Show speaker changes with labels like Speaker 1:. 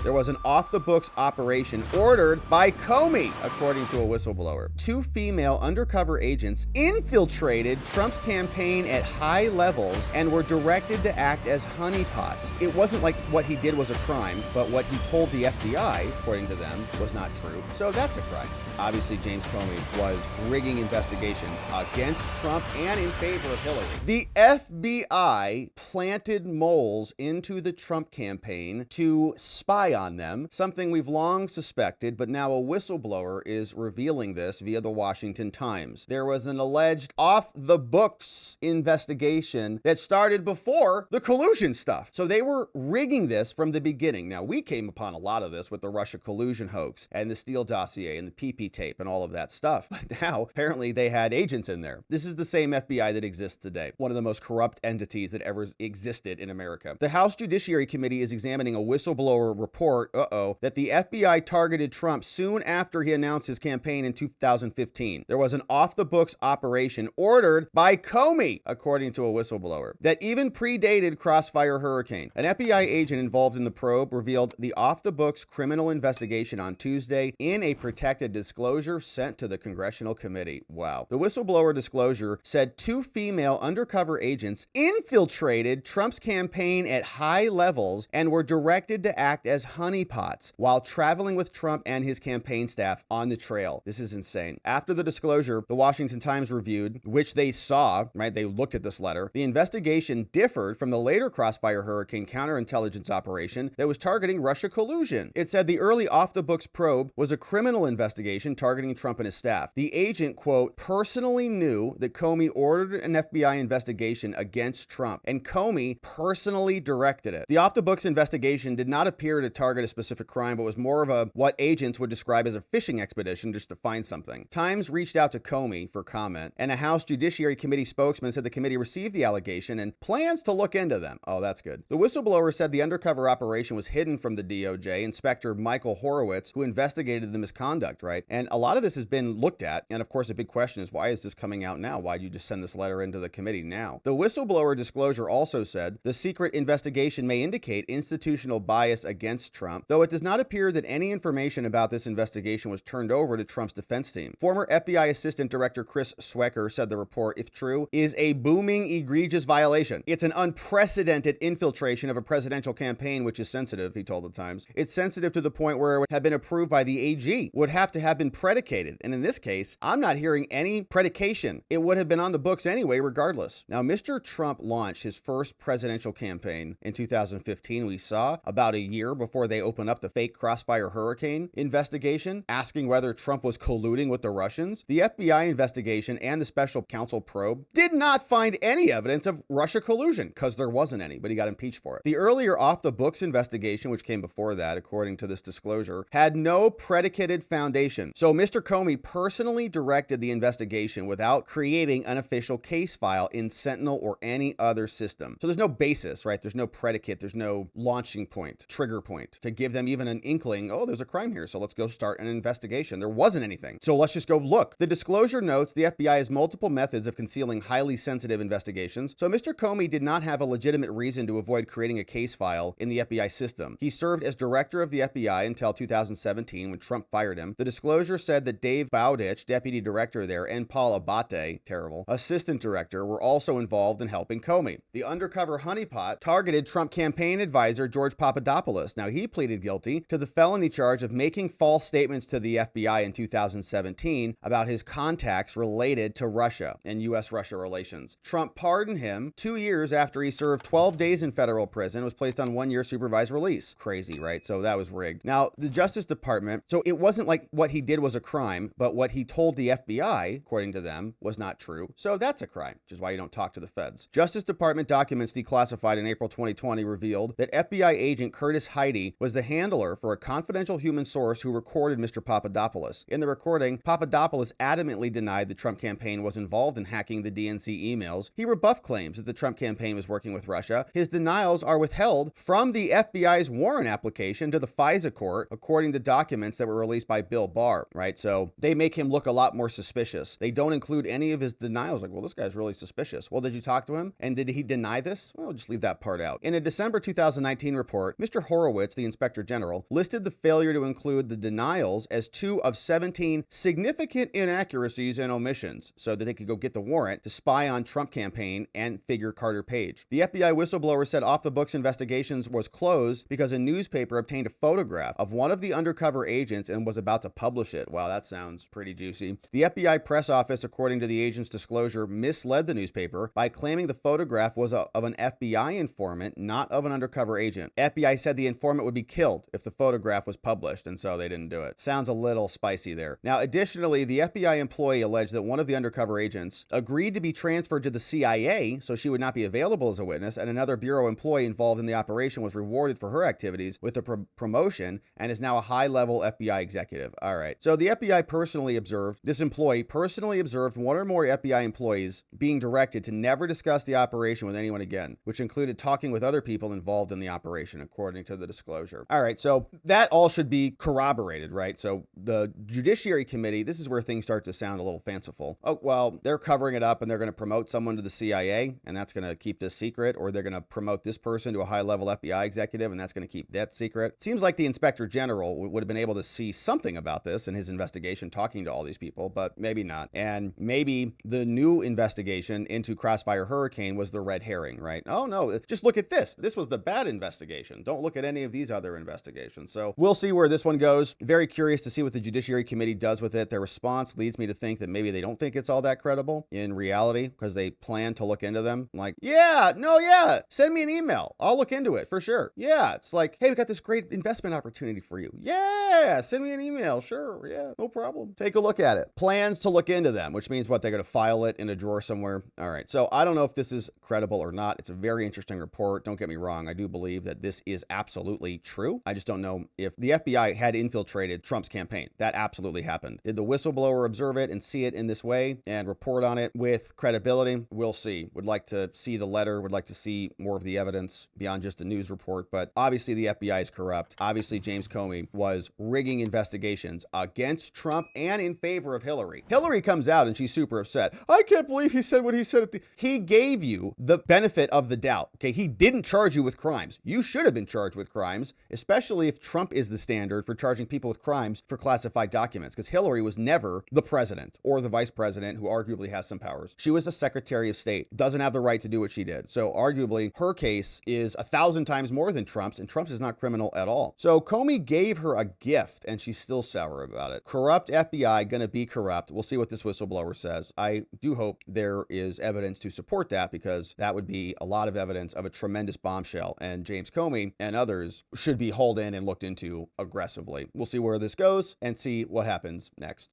Speaker 1: There was an off-the-books operation ordered by Comey, according to a whistleblower. 2 female undercover agents infiltrated Trump's campaign at high levels and were directed to act as honeypots. It wasn't like what he did was a crime, but what he told the FBI, according to them, was not true. So that's a crime. Obviously, James Comey was rigging investigations against Trump and in favor of Hillary. The FBI planted moles into the Trump campaign to spy on them, something we've long suspected, but now a whistleblower is revealing this via the Washington Times. There was an alleged off-the-books investigation that started before the collusion stuff. So they were rigging this from the beginning. Now, we came upon a lot of this with the Russia collusion hoax and the Steele dossier and the PP tape and all of that stuff. But now, apparently, they had agents in there. This is the same FBI that exists today, one of the most corrupt entities that ever existed in America. The House Judiciary Committee is examining a whistleblower report, that the FBI targeted Trump soon after he announced his campaign in 2015. There was an off-the-books operation ordered by Comey, according to a whistleblower, that even predated Crossfire Hurricane. An FBI agent involved in the probe revealed the off-the-books criminal investigation on Tuesday in a protected disclosure sent to the Congressional Committee. Wow. The whistleblower disclosure said 2 female undercover agents infiltrated Trump's campaign at high levels and were directed to act as honeypots while traveling with Trump and his campaign staff on the trail. This is insane. After the disclosure, the Washington Times reviewed, which they saw, right? They looked at this letter. The investigation differed from the later Crossfire Hurricane counterintelligence operation that was targeting Russia collusion. It said the early off-the-books probe was a criminal investigation targeting Trump and his staff. The agent, quote, personally knew that Comey ordered an FBI investigation against Trump, and Comey personally directed it. The off-the-books investigation did not appear to target a specific crime, but was more of what agents would describe as a fishing expedition just to find something. Times reached out to Comey for comment, and a House Judiciary Committee spokesman said the committee received the allegation and plans to look into them. Oh, that's good. The whistleblower said the undercover operation was hidden from the DOJ Inspector Michael Horowitz, who investigated the misconduct, right? And a lot of this has been looked at, and of course, the big question is, why is this coming out now? Why did you just send this letter into the committee now? The whistleblower disclosure also said the secret investigation may indicate institutional bias against Trump, though it does not appear that any information about this investigation was turned over to Trump's defense team. Former FBI Assistant Director Chris Swecker said the report, if true, is a booming, egregious violation. It's an unprecedented infiltration of a presidential campaign, which is sensitive, he told the Times. It's sensitive to the point where it would have been approved by the AG, would have to have been predicated. And in this case, I'm not hearing any predication. It would have been on the books anyway, regardless. Now, Mr. Trump launched his first presidential campaign in 2015, we saw, about a year before they opened up the fake Crossfire Hurricane investigation, asking whether Trump was colluding with the Russians. The FBI investigation and the special counsel probe did not find any evidence of Russia collusion, because there wasn't any, but he got impeached for it. The earlier off-the-books investigation, which came before that, according to this disclosure, had no predicated foundation. So Mr. Comey personally directed the investigation without creating an official case file in Sentinel or any other system. So there's no basis, right? There's no predicate. There's no launching point, trigger point to give them even an inkling, oh, there's a crime here, so let's go start an investigation. There wasn't anything. So let's just go look. The disclosure notes the FBI has multiple methods of concealing highly sensitive investigations, so Mr. Comey did not have a legitimate reason to avoid creating a case file in the FBI system. He served as director of the FBI until 2017 when Trump fired him. The disclosure said that Dave Bowditch, deputy director there, and Paul Abate, terrible, assistant director, were also involved in helping Comey. The undercover honeypot targeted Trump campaign advisor George Papadopoulos. Now, he pleaded guilty to the felony charge of making false statements to the FBI in 2017 about his contacts related to Russia and U.S.-Russia relations. Trump pardoned him 2 years after he served 12 days in federal prison, was placed on 1-year supervised release. Crazy, right? So that was rigged. Now, the Justice Department, so it wasn't like what he did was a crime, but what he told the FBI, according to them, was not true. So that's a crime, which is why you don't talk to the feds. Justice Department documents declassified in April 2020 revealed that FBI agent Curtis Heidi was the handler for a confidential human source who recorded Mr. Papadopoulos. In the recording, Papadopoulos adamantly denied the Trump campaign was involved in hacking the DNC emails. He rebuffed claims that the Trump campaign was working with Russia. His denials are withheld from the FBI's warrant application to the FISA court, according to documents that were released by Bill Barr, right? So they make him look a lot more suspicious. They don't include any of his denials. Like, well, this guy's really suspicious. Well, did you talk to him? And did he deny this? Well, just leave that part out. In a December 2019 report, Mr. Horowitz Horowitz, the Inspector General, listed the failure to include the denials as 2 of 17 significant inaccuracies and omissions so that they could go get the warrant to spy on Trump campaign and figure Carter Page. The FBI whistleblower said off-the-books investigations was closed because a newspaper obtained a photograph of one of the undercover agents and was about to publish it. Wow, that sounds pretty juicy. The FBI press office, according to the agent's disclosure, misled the newspaper by claiming the photograph was of an FBI informant, not of an undercover agent. FBI said the informant would be killed if the photograph was published, and so they didn't do it. Sounds a little spicy there. Now, additionally, the FBI employee alleged that one of the undercover agents agreed to be transferred to the CIA so she would not be available as a witness, and another bureau employee involved in the operation was rewarded for her activities with a promotion and is now a high-level FBI executive. All right. So the FBI this employee personally observed one or more FBI employees being directed to never discuss the operation with anyone again, which included talking with other people involved in the operation, according to the disclosure. All right. So that all should be corroborated, right? So the Judiciary Committee, this is where things start to sound a little fanciful. Oh, well, they're covering it up and they're going to promote someone to the CIA and that's going to keep this secret, or they're going to promote this person to a high-level FBI executive and that's going to keep that secret. It seems like the Inspector General would have been able to see something about this in his investigation, talking to all these people, but maybe not. And maybe the new investigation into Crossfire Hurricane was the red herring, right? Oh no, just look at this. This was the bad investigation. Don't look at any of these other investigations. So we'll see where this one goes. Very curious to see what the Judiciary Committee does with it. Their response leads me to think that maybe they don't think it's all that credible in reality because they plan to look into them. I'm like, yeah, send me an email. I'll look into it for sure. Yeah, it's like, hey, we got this great investment opportunity for you. Yeah, send me an email. Sure, yeah, no problem. Take a look at it. Plans to look into them, which means what? They're going to file it in a drawer somewhere. All right, so I don't know if this is credible or not. It's a very interesting report. Don't get me wrong. I do believe that this is absolutely true. I just don't know if the FBI had infiltrated Trump's campaign. That absolutely happened. Did the whistleblower observe it and see it in this way and report on it with credibility? We'll see. Would like to see the letter, would like to see more of the evidence beyond just a news report, but obviously the FBI is corrupt. Obviously James Comey was rigging investigations against Trump and in favor of Hillary. Hillary comes out and she's super upset. I can't believe he said what he said. He gave you the benefit of the doubt. Okay, he didn't charge you with crimes. You should have been charged with crimes, especially if Trump is the standard for charging people with crimes for classified documents, because Hillary was never the president or the vice president, who arguably has some powers. She was a Secretary of State, doesn't have the right to do what she did. So arguably her case is 1,000 times more than Trump's, and Trump's is not criminal at all. So Comey gave her a gift and she's still sour about it. Corrupt FBI, gonna be corrupt. We'll see what this whistleblower says. I do hope there is evidence to support that, because that would be a lot of evidence of a tremendous bombshell, and James Comey and others should be hauled in and looked into aggressively. We'll see where this goes and see what happens next.